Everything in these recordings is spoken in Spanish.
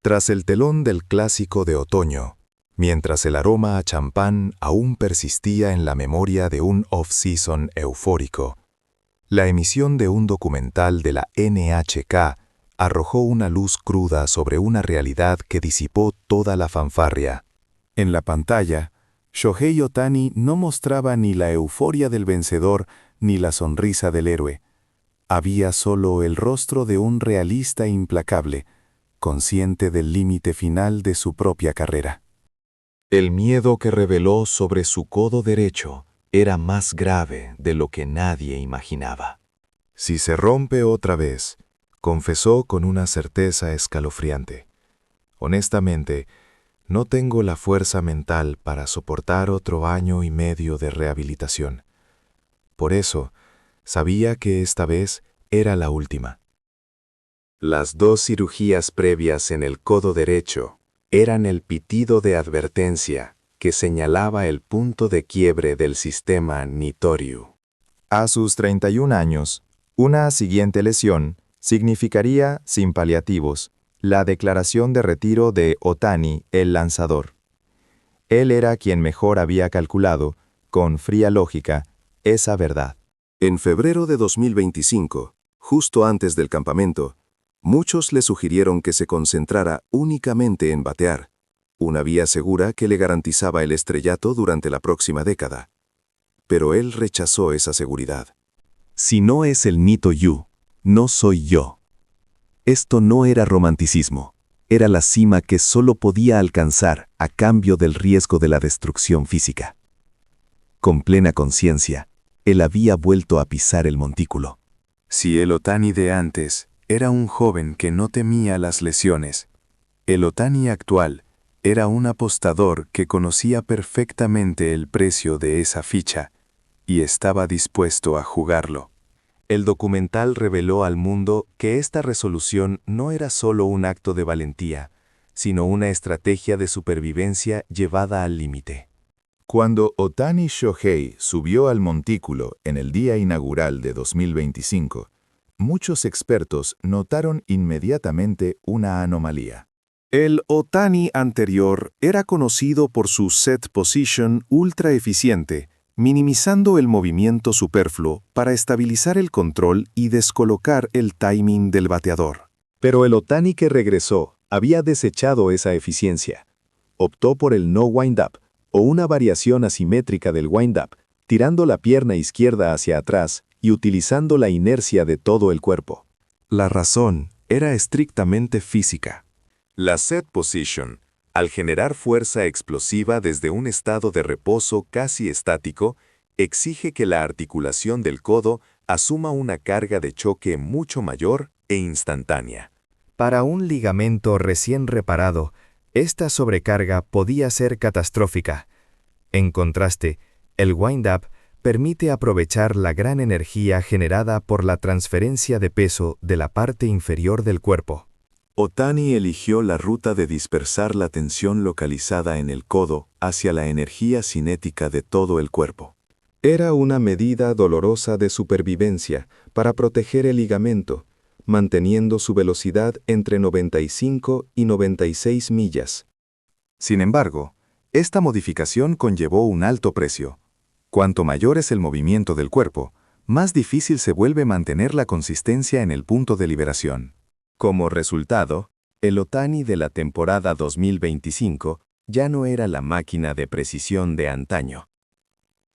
Tras el telón del clásico de otoño, mientras el aroma a champán aún persistía en la memoria de un off-season eufórico, la emisión de un documental de la NHK arrojó una luz cruda sobre una realidad que disipó toda la fanfarria. En la pantalla, Shohei Ohtani no mostraba ni la euforia del vencedor ni la sonrisa del héroe. Había solo el rostro de un realista implacable, consciente del límite final de su propia carrera. El miedo que reveló sobre su codo derecho era más grave de lo que nadie imaginaba. Si se rompe otra vez, confesó con una certeza escalofriante. Honestamente, no tengo la fuerza mental para soportar otro año y medio de rehabilitación. Por eso, sabía que esta vez era la última. Las 2 cirugías previas en el codo derecho eran el pitido de advertencia que señalaba el punto de quiebre del sistema Nitoryu. A sus 31 años, una siguiente lesión significaría, sin paliativos, la declaración de retiro de Ohtani, el lanzador. Él era quien mejor había calculado, con fría lógica, esa verdad. En febrero de 2025, justo antes del campamento, muchos le sugirieron que se concentrara únicamente en batear, una vía segura que le garantizaba el estrellato durante la próxima década. Pero él rechazó esa seguridad. Si no es el Nitoryu, no soy yo. Esto no era romanticismo, era la cima que solo podía alcanzar a cambio del riesgo de la destrucción física. Con plena conciencia, él había vuelto a pisar el montículo. Si el Ohtani de antes era un joven que no temía las lesiones, el Ohtani actual era un apostador que conocía perfectamente el precio de esa ficha y estaba dispuesto a jugarlo. El documental reveló al mundo que esta resolución no era solo un acto de valentía, sino una estrategia de supervivencia llevada al límite. Cuando Ohtani Shohei subió al montículo en el día inaugural de 2025, muchos expertos notaron inmediatamente una anomalía. El Ohtani anterior era conocido por su set position ultra eficiente, minimizando el movimiento superfluo para estabilizar el control y descolocar el timing del bateador. Pero el Ohtani que regresó había desechado esa eficiencia. Optó por el no wind-up, o una variación asimétrica del wind-up, tirando la pierna izquierda hacia atrás y utilizando la inercia de todo el cuerpo. La razón era estrictamente física. La set position, al generar fuerza explosiva desde un estado de reposo casi estático, exige que la articulación del codo asuma una carga de choque mucho mayor e instantánea. Para un ligamento recién reparado, esta sobrecarga podía ser catastrófica. En contraste, el wind-up permite aprovechar la gran energía generada por la transferencia de peso de la parte inferior del cuerpo. Ohtani eligió la ruta de dispersar la tensión localizada en el codo hacia la energía cinética de todo el cuerpo. Era una medida dolorosa de supervivencia para proteger el ligamento, manteniendo su velocidad entre 95 y 96 millas. Sin embargo, esta modificación conllevó un alto precio. Cuanto mayor es el movimiento del cuerpo, más difícil se vuelve mantener la consistencia en el punto de liberación. Como resultado, el Ohtani de la temporada 2025 ya no era la máquina de precisión de antaño.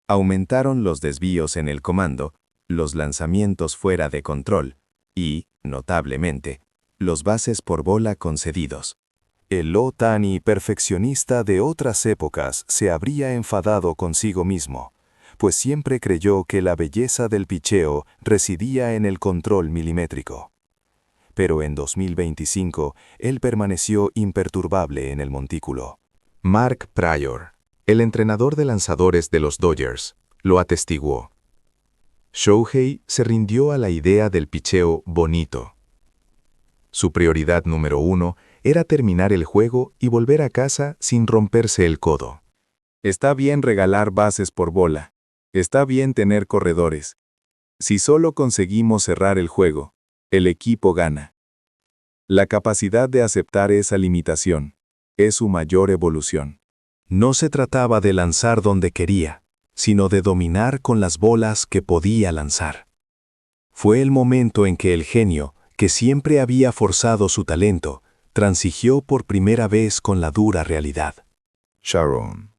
Aumentaron los desvíos en el comando, los lanzamientos fuera de control y, notablemente, los bases por bola concedidos. El Ohtani perfeccionista de otras épocas se habría enfadado consigo mismo, pues siempre creyó que la belleza del picheo residía en el control milimétrico. Pero en 2025, él permaneció imperturbable en el montículo. Mark Prior, el entrenador de lanzadores de los Dodgers, lo atestiguó. Shohei se rindió a la idea del picheo bonito. Su prioridad número 1 era terminar el juego y volver a casa sin romperse el codo. Está bien regalar bases por bola. Está bien tener corredores. Si solo conseguimos cerrar el juego, el equipo gana. La capacidad de aceptar esa limitación es su mayor evolución. No se trataba de lanzar donde quería, sino de dominar con las bolas que podía lanzar. Fue el momento en que el genio, que siempre había forzado su talento, transigió por primera vez con la dura realidad. Sharon.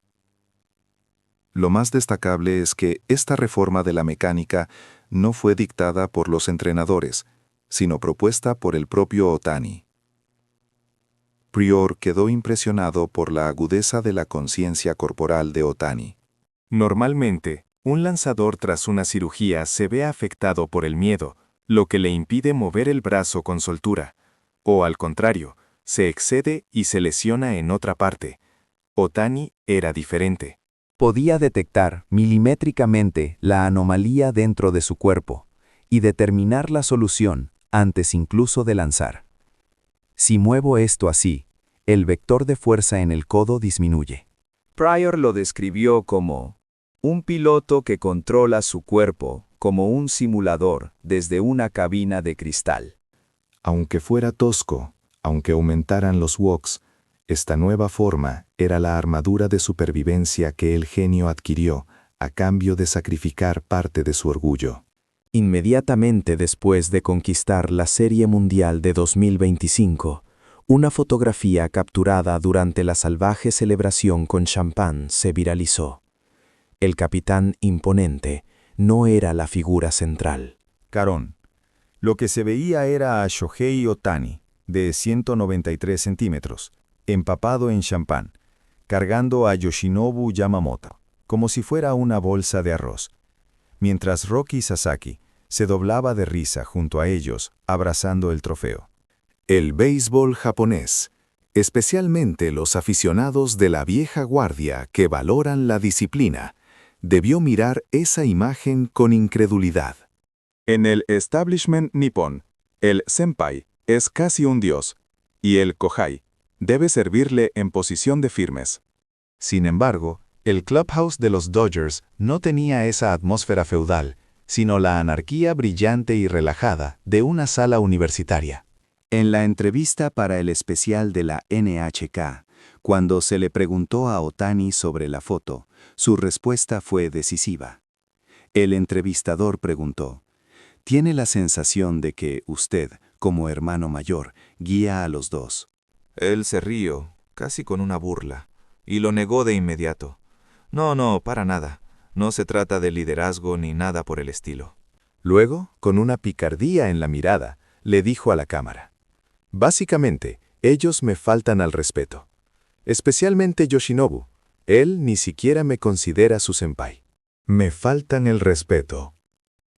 Lo más destacable es que esta reforma de la mecánica no fue dictada por los entrenadores, sino propuesta por el propio Ohtani. Prior quedó impresionado por la agudeza de la conciencia corporal de Ohtani. Normalmente, un lanzador tras una cirugía se ve afectado por el miedo, lo que le impide mover el brazo con soltura, o al contrario, se excede y se lesiona en otra parte. Ohtani era diferente. Podía detectar milimétricamente la anomalía dentro de su cuerpo y determinar la solución antes incluso de lanzar. Si muevo esto así, el vector de fuerza en el codo disminuye. Prior lo describió como un piloto que controla su cuerpo como un simulador desde una cabina de cristal. Aunque fuera tosco, aunque aumentaran los walks, esta nueva forma era la armadura de supervivencia que el genio adquirió a cambio de sacrificar parte de su orgullo. Inmediatamente después de conquistar la Serie Mundial de 2025, una fotografía capturada durante la salvaje celebración con champán se viralizó. El capitán imponente no era la figura central. Carón. Lo que se veía era a Shohei Ohtani, de 193 centímetros, empapado en champán, cargando a Yoshinobu Yamamoto, como si fuera una bolsa de arroz, mientras Roki Sasaki se doblaba de risa junto a ellos, abrazando el trofeo. El béisbol japonés, especialmente los aficionados de la vieja guardia que valoran la disciplina, debió mirar esa imagen con incredulidad. En el establishment nipón, el senpai es casi un dios, y el kohai debe servirle en posición de firmes. Sin embargo, el clubhouse de los Dodgers no tenía esa atmósfera feudal, sino la anarquía brillante y relajada de una sala universitaria. En la entrevista para el especial de la NHK, cuando se le preguntó a Ohtani sobre la foto, su respuesta fue decisiva. El entrevistador preguntó: ¿tiene la sensación de que usted, como hermano mayor, guía a los dos? Él se rió, casi con una burla, y lo negó de inmediato. No, para nada. No se trata de liderazgo ni nada por el estilo. Luego, con una picardía en la mirada, le dijo a la cámara: básicamente, ellos me faltan al respeto. Especialmente Yoshinobu. Él ni siquiera me considera su senpai. Me faltan el respeto.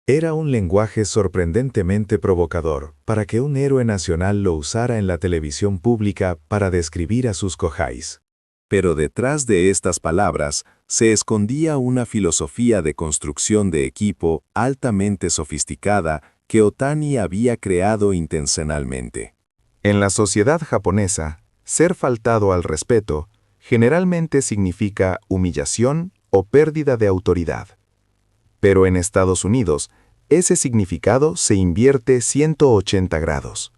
Era un lenguaje sorprendentemente provocador para que un héroe nacional lo usara en la televisión pública para describir a sus kohais. Pero detrás de estas palabras se escondía una filosofía de construcción de equipo altamente sofisticada que Ohtani había creado intencionalmente. En la sociedad japonesa, ser faltado al respeto generalmente significa humillación o pérdida de autoridad. Pero en Estados Unidos, ese significado se invierte 180 grados.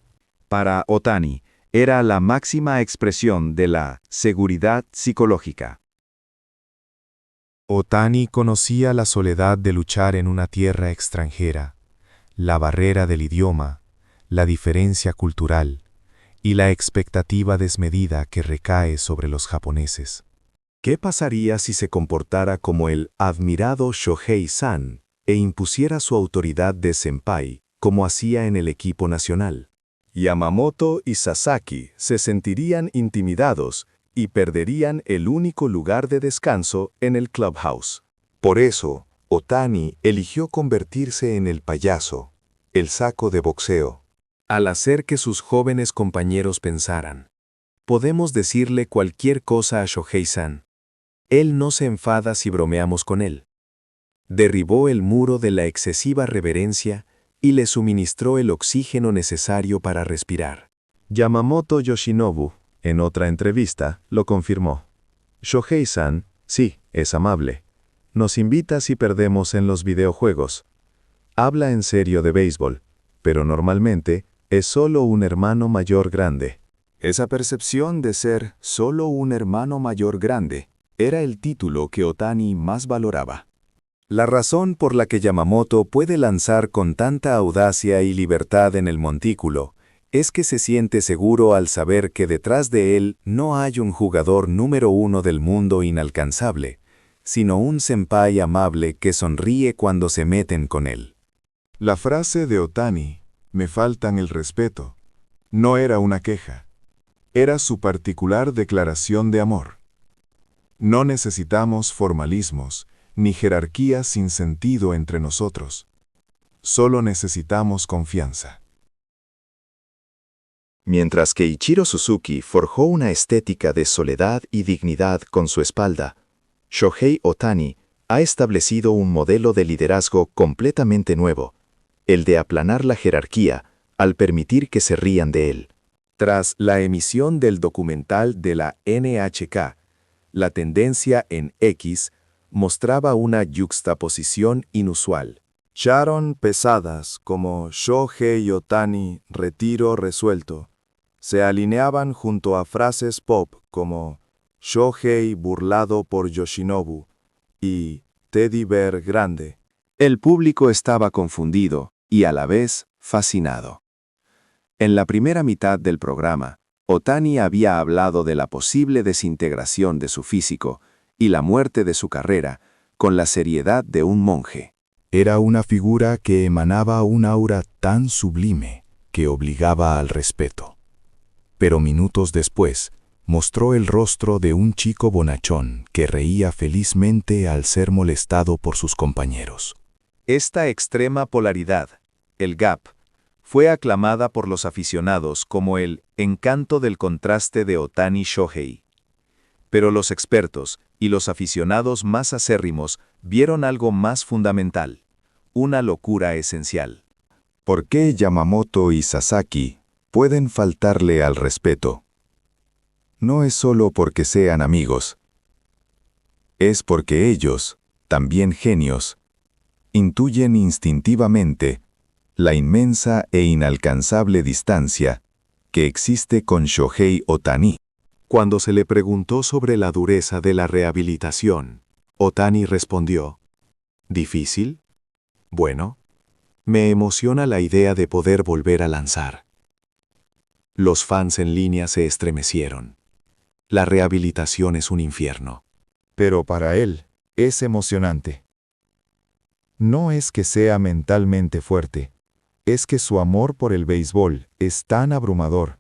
Para Ohtani, era la máxima expresión de la seguridad psicológica. Ohtani conocía la soledad de luchar en una tierra extranjera, la barrera del idioma, la diferencia cultural y la expectativa desmedida que recae sobre los japoneses. ¿Qué pasaría si se comportara como el admirado Shohei-san e impusiera su autoridad de senpai, como hacía en el equipo nacional? Yamamoto y Sasaki se sentirían intimidados y perderían el único lugar de descanso en el clubhouse. Por eso, Ohtani eligió convertirse en el payaso, el saco de boxeo. Al hacer que sus jóvenes compañeros pensaran: podemos decirle cualquier cosa a Shohei-san. Él no se enfada si bromeamos con él. Derribó el muro de la excesiva reverencia y le suministró el oxígeno necesario para respirar. Yamamoto Yoshinobu, en otra entrevista, lo confirmó. Shohei-san, sí, es amable. Nos invita si perdemos en los videojuegos. Habla en serio de béisbol, pero normalmente Es solo un hermano mayor grande. Esa percepción de ser solo un hermano mayor grande era el título que Otani más valoraba. La razón por la que Yamamoto puede lanzar con tanta audacia y libertad en el montículo es que se siente seguro al saber que detrás de él no hay un jugador número uno del mundo inalcanzable, sino un senpai amable que sonríe cuando se meten con él. La frase de Otani, "me faltan el respeto", no era una queja. Era su particular declaración de amor. No necesitamos formalismos, ni jerarquías sin sentido entre nosotros. Solo necesitamos confianza. Mientras que Ichiro Suzuki forjó una estética de soledad y dignidad con su espalda, Shohei Otani ha establecido un modelo de liderazgo completamente nuevo, el de aplanar la jerarquía al permitir que se rían de él. Tras la emisión del documental de la NHK, la tendencia en X mostraba una yuxtaposición inusual. Charon pesadas como Shohei Otani, retiro resuelto, se alineaban junto a frases pop como Shohei burlado por Yoshinobu y Teddy Bear grande. El público estaba confundido y a la vez fascinado. En la primera mitad del programa, Otani había hablado de la posible desintegración de su físico y la muerte de su carrera con la seriedad de un monje. Era una figura que emanaba un aura tan sublime que obligaba al respeto. Pero minutos después, mostró el rostro de un chico bonachón que reía felizmente al ser molestado por sus compañeros. Esta extrema polaridad, el gap, fue aclamada por los aficionados como el encanto del contraste de Otani Shohei. Pero los expertos y los aficionados más acérrimos vieron algo más fundamental, una locura esencial. ¿Por qué Yamamoto y Sasaki pueden faltarle al respeto? No es solo porque sean amigos. Es porque ellos, también genios, intuyen instintivamente la inmensa e inalcanzable distancia que existe con Shohei Otani. Cuando se le preguntó sobre la dureza de la rehabilitación, Otani respondió, ¿difícil? Bueno, me emociona la idea de poder volver a lanzar. Los fans en línea se estremecieron. La rehabilitación es un infierno. Pero para él es emocionante. No es que sea mentalmente fuerte, es que su amor por el béisbol es tan abrumador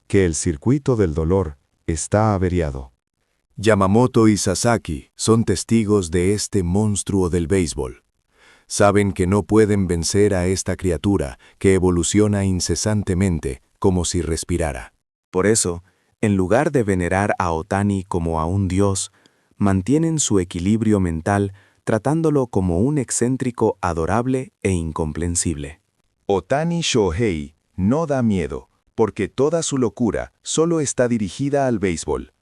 que el circuito del dolor está averiado. Yamamoto y Sasaki son testigos de este monstruo del béisbol. Saben que no pueden vencer a esta criatura que evoluciona incesantemente como si respirara. Por eso, en lugar de venerar a Otani como a un dios, mantienen su equilibrio mental tratándolo como un excéntrico adorable e incomprensible. Otani Shohei no da miedo, porque toda su locura solo está dirigida al béisbol.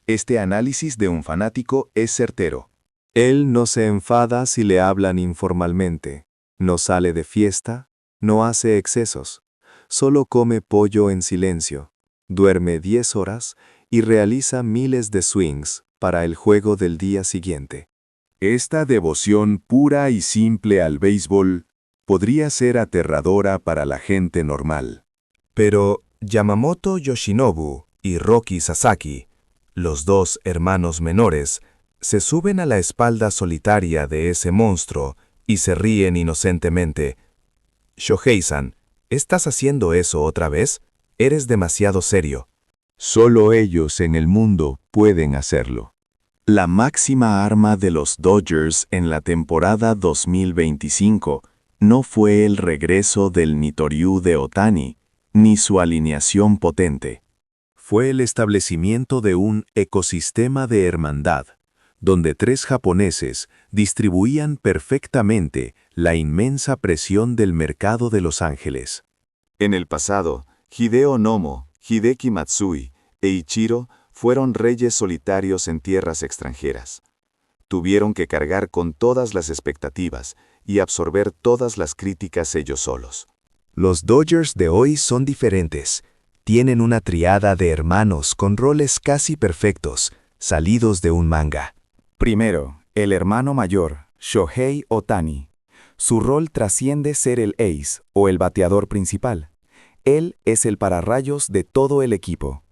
Este análisis de un fanático es certero. Él no se enfada si le hablan informalmente, no sale de fiesta, no hace excesos, solo come pollo en silencio, duerme 10 horas y realiza miles de swings para el juego del día siguiente. Esta devoción pura y simple al béisbol podría ser aterradora para la gente normal. Pero Yamamoto Yoshinobu y Roki Sasaki, los dos hermanos menores, se suben a la espalda solitaria de ese monstruo y se ríen inocentemente. Shohei-san, ¿estás haciendo eso otra vez? Eres demasiado serio. Solo ellos en el mundo pueden hacerlo. La máxima arma de los Dodgers en la temporada 2025 no fue el regreso del Nitoryu de Otani, ni su alineación potente. Fue el establecimiento de un ecosistema de hermandad, donde 3 japoneses distribuían perfectamente la inmensa presión del mercado de Los Ángeles. En el pasado, Hideo Nomo, Hideki Matsui e Ichiro fueron reyes solitarios en tierras extranjeras. Tuvieron que cargar con todas las expectativas y absorber todas las críticas ellos solos. Los Dodgers de hoy son diferentes. Tienen una triada de hermanos con roles casi perfectos, salidos de un manga. Primero, el hermano mayor, Shohei Ohtani. Su rol trasciende ser el ace o el bateador principal. Él es el pararrayos de todo el equipo.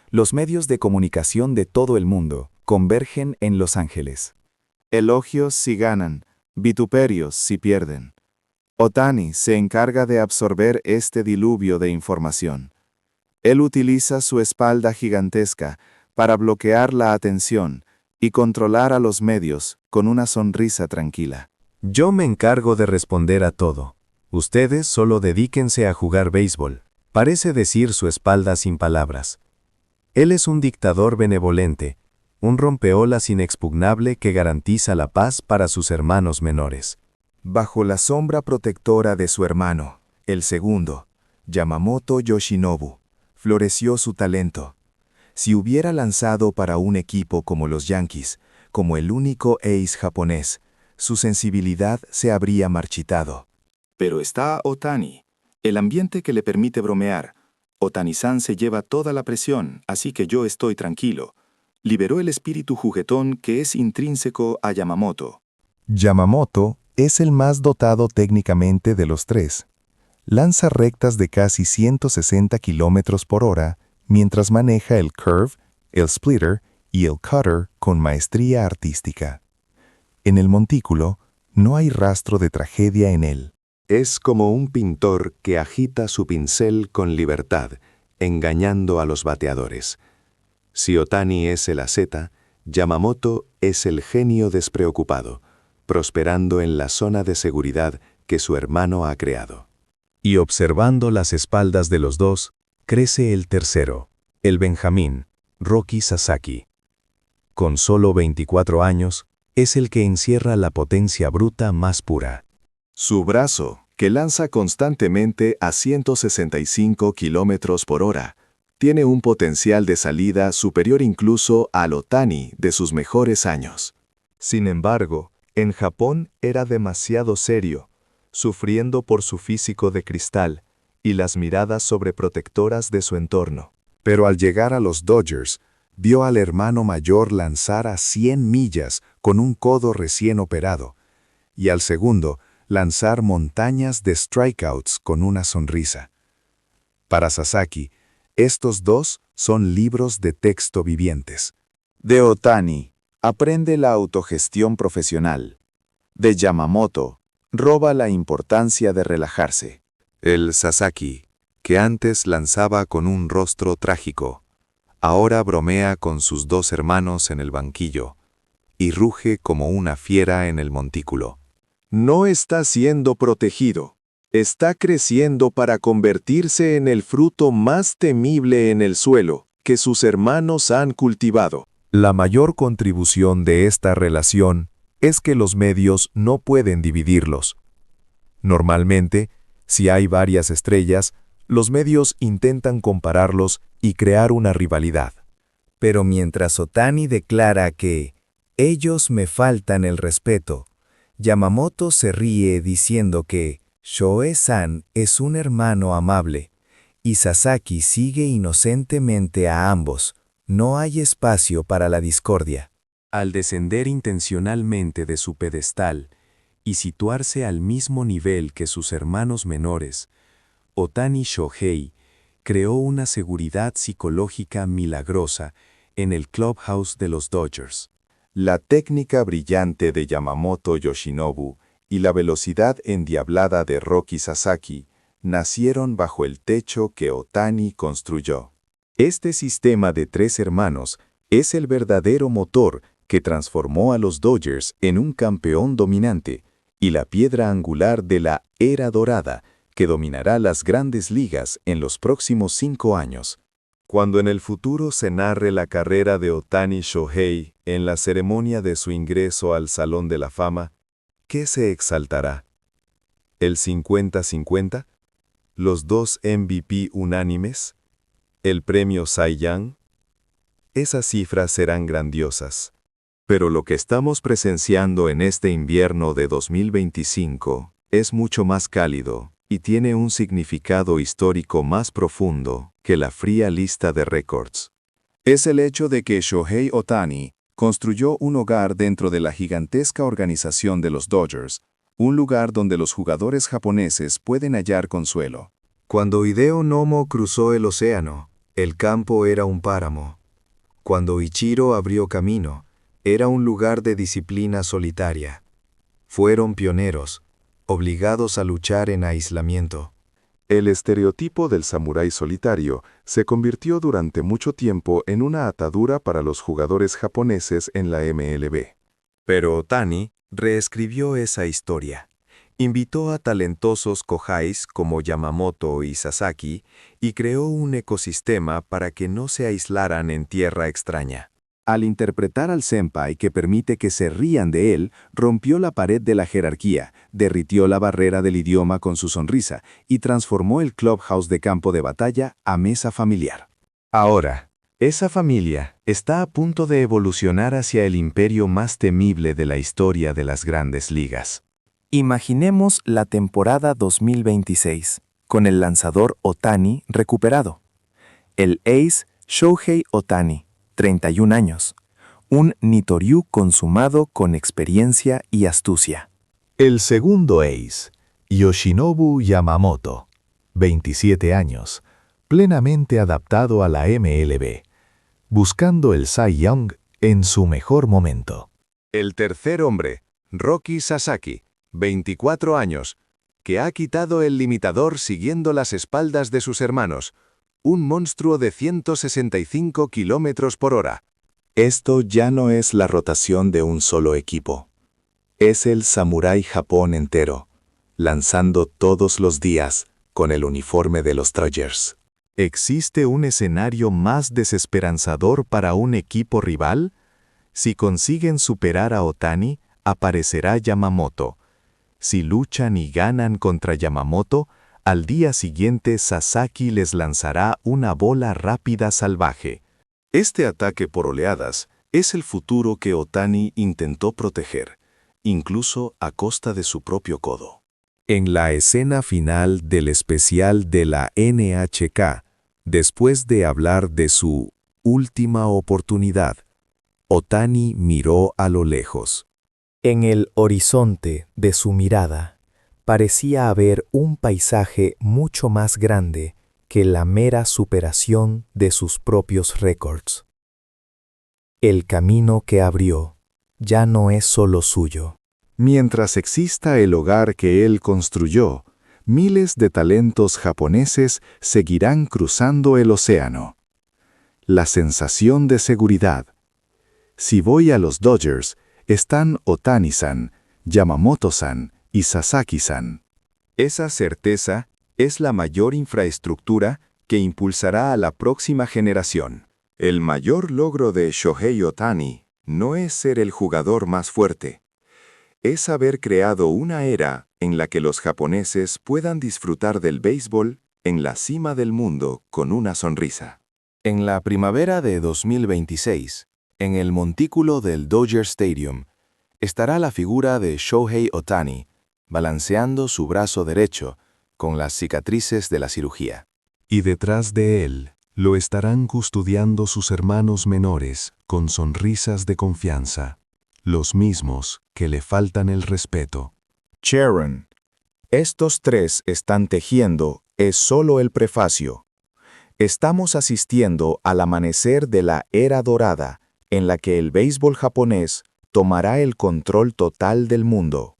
Los medios de comunicación de todo el mundo convergen en Los Ángeles. Elogios si ganan, vituperios si pierden. Ohtani se encarga de absorber este diluvio de información. Él utiliza su espalda gigantesca para bloquear la atención y controlar a los medios con una sonrisa tranquila. Yo me encargo de responder a todo. Ustedes solo dedíquense a jugar béisbol. Parece decir su espalda sin palabras. Él es un dictador benevolente, un rompeolas inexpugnable que garantiza la paz para sus hermanos menores. Bajo la sombra protectora de su hermano, el segundo, Yamamoto Yoshinobu, floreció su talento. Si hubiera lanzado para un equipo como los Yankees, como el único ace japonés, su sensibilidad se habría marchitado. Pero está Ohtani, el ambiente que le permite bromear. Ohtani-san se lleva toda la presión, así que yo estoy tranquilo. Liberó el espíritu juguetón que es intrínseco a Yamamoto. Yamamoto es el más dotado técnicamente de los tres. Lanza rectas de casi 160 km por hora mientras maneja el curve, el splitter y el cutter con maestría artística. En el montículo no hay rastro de tragedia en él. Es como un pintor que agita su pincel con libertad, engañando a los bateadores. Si Ohtani es el asceta, Yamamoto es el genio despreocupado, prosperando en la zona de seguridad que su hermano ha creado. Y observando las espaldas de los dos, crece el tercero, el Benjamín, Roki Sasaki. Con solo 24 años, es el que encierra la potencia bruta más pura. Su brazo, que lanza constantemente a 165 km por hora, tiene un potencial de salida superior incluso al Ohtani de sus mejores años. Sin embargo, en Japón era demasiado serio, sufriendo por su físico de cristal y las miradas sobreprotectoras de su entorno. Pero al llegar a los Dodgers, vio al hermano mayor lanzar a 100 millas con un codo recién operado, y al segundo lanzar montañas de strikeouts con una sonrisa. Para Sasaki, estos dos son libros de texto vivientes. De Ohtani, aprende la autogestión profesional. De Yamamoto, roba la importancia de relajarse. El Sasaki, que antes lanzaba con un rostro trágico, ahora bromea con sus dos hermanos en el banquillo y ruge como una fiera en el montículo. No está siendo protegido. Está creciendo para convertirse en el fruto más temible en el suelo que sus hermanos han cultivado. La mayor contribución de esta relación es que los medios no pueden dividirlos. Normalmente, si hay varias estrellas, los medios intentan compararlos y crear una rivalidad. Pero mientras Ohtani declara que ellos me faltan el respeto, Yamamoto se ríe diciendo que Shohei-san es un hermano amable, y Sasaki sigue inocentemente a ambos. No hay espacio para la discordia. Al descender intencionalmente de su pedestal y situarse al mismo nivel que sus hermanos menores, Ohtani Shohei creó una seguridad psicológica milagrosa en el clubhouse de los Dodgers. La técnica brillante de Yamamoto Yoshinobu y la velocidad endiablada de Roki Sasaki nacieron bajo el techo que Ohtani construyó. Este sistema de tres hermanos es el verdadero motor que transformó a los Dodgers en un campeón dominante y la piedra angular de la era dorada que dominará las grandes ligas en los próximos 5 años. Cuando en el futuro se narre la carrera de Ohtani Shohei en la ceremonia de su ingreso al Salón de la Fama, ¿qué se exaltará? ¿El 50-50? ¿Los 2 MVP unánimes? ¿El premio Cy Young? Esas cifras serán grandiosas. Pero lo que estamos presenciando en este invierno de 2025 es mucho más cálido, y tiene un significado histórico más profundo que la fría lista de récords. Es el hecho de que Shohei Ohtani construyó un hogar dentro de la gigantesca organización de los Dodgers, un lugar donde los jugadores japoneses pueden hallar consuelo. Cuando Hideo Nomo cruzó el océano, el campo era un páramo. Cuando Ichiro abrió camino, era un lugar de disciplina solitaria. Fueron pioneros, obligados a luchar en aislamiento. El estereotipo del samurái solitario se convirtió durante mucho tiempo en una atadura para los jugadores japoneses en la MLB. Pero Ohtani reescribió esa historia. Invitó a talentosos Kohais como Yamamoto y Sasaki y creó un ecosistema para que no se aislaran en tierra extraña. Al interpretar al senpai que permite que se rían de él, rompió la pared de la jerarquía, derritió la barrera del idioma con su sonrisa y transformó el clubhouse de campo de batalla a mesa familiar. Ahora, esa familia está a punto de evolucionar hacia el imperio más temible de la historia de las grandes ligas. Imaginemos la temporada 2026, con el lanzador Ohtani recuperado. El ace Shohei Ohtani, 31 años, un Nitoryu consumado con experiencia y astucia. El segundo ace, Yoshinobu Yamamoto, 27 años, plenamente adaptado a la MLB, buscando el Cy Young en su mejor momento. El tercer hombre, Roki Sasaki, 24 años, que ha quitado el limitador siguiendo las espaldas de sus hermanos, un monstruo de 165 kilómetros por hora. Esto ya no es la rotación de un solo equipo. Es el samurái Japón entero, lanzando todos los días con el uniforme de los Dodgers. ¿Existe un escenario más desesperanzador para un equipo rival? Si consiguen superar a Ohtani, aparecerá Yamamoto. Si luchan y ganan contra Yamamoto, al día siguiente Sasaki les lanzará una bola rápida salvaje. Este ataque por oleadas es el futuro que Ohtani intentó proteger, incluso a costa de su propio codo. En la escena final del especial de la NHK, después de hablar de su última oportunidad, Ohtani miró a lo lejos. En el horizonte de su mirada, parecía haber un paisaje mucho más grande que la mera superación de sus propios récords. El camino que abrió ya no es solo suyo. Mientras exista el hogar que él construyó, miles de talentos japoneses seguirán cruzando el océano. La sensación de seguridad. Si voy a los Dodgers, están Ohtani-san, Yamamoto-san y Sasaki-san. Esa certeza es la mayor infraestructura que impulsará a la próxima generación. El mayor logro de Shohei Ohtani no es ser el jugador más fuerte. Es haber creado una era en la que los japoneses puedan disfrutar del béisbol en la cima del mundo con una sonrisa. En la primavera de 2026, en el montículo del Dodger Stadium, estará la figura de Shohei Ohtani, balanceando su brazo derecho con las cicatrices de la cirugía. Y detrás de él lo estarán custodiando sus hermanos menores con sonrisas de confianza, los mismos que le faltan el respeto. Sharon, estos tres están tejiendo es solo el prefacio. Estamos asistiendo al amanecer de la era dorada en la que el béisbol japonés tomará el control total del mundo.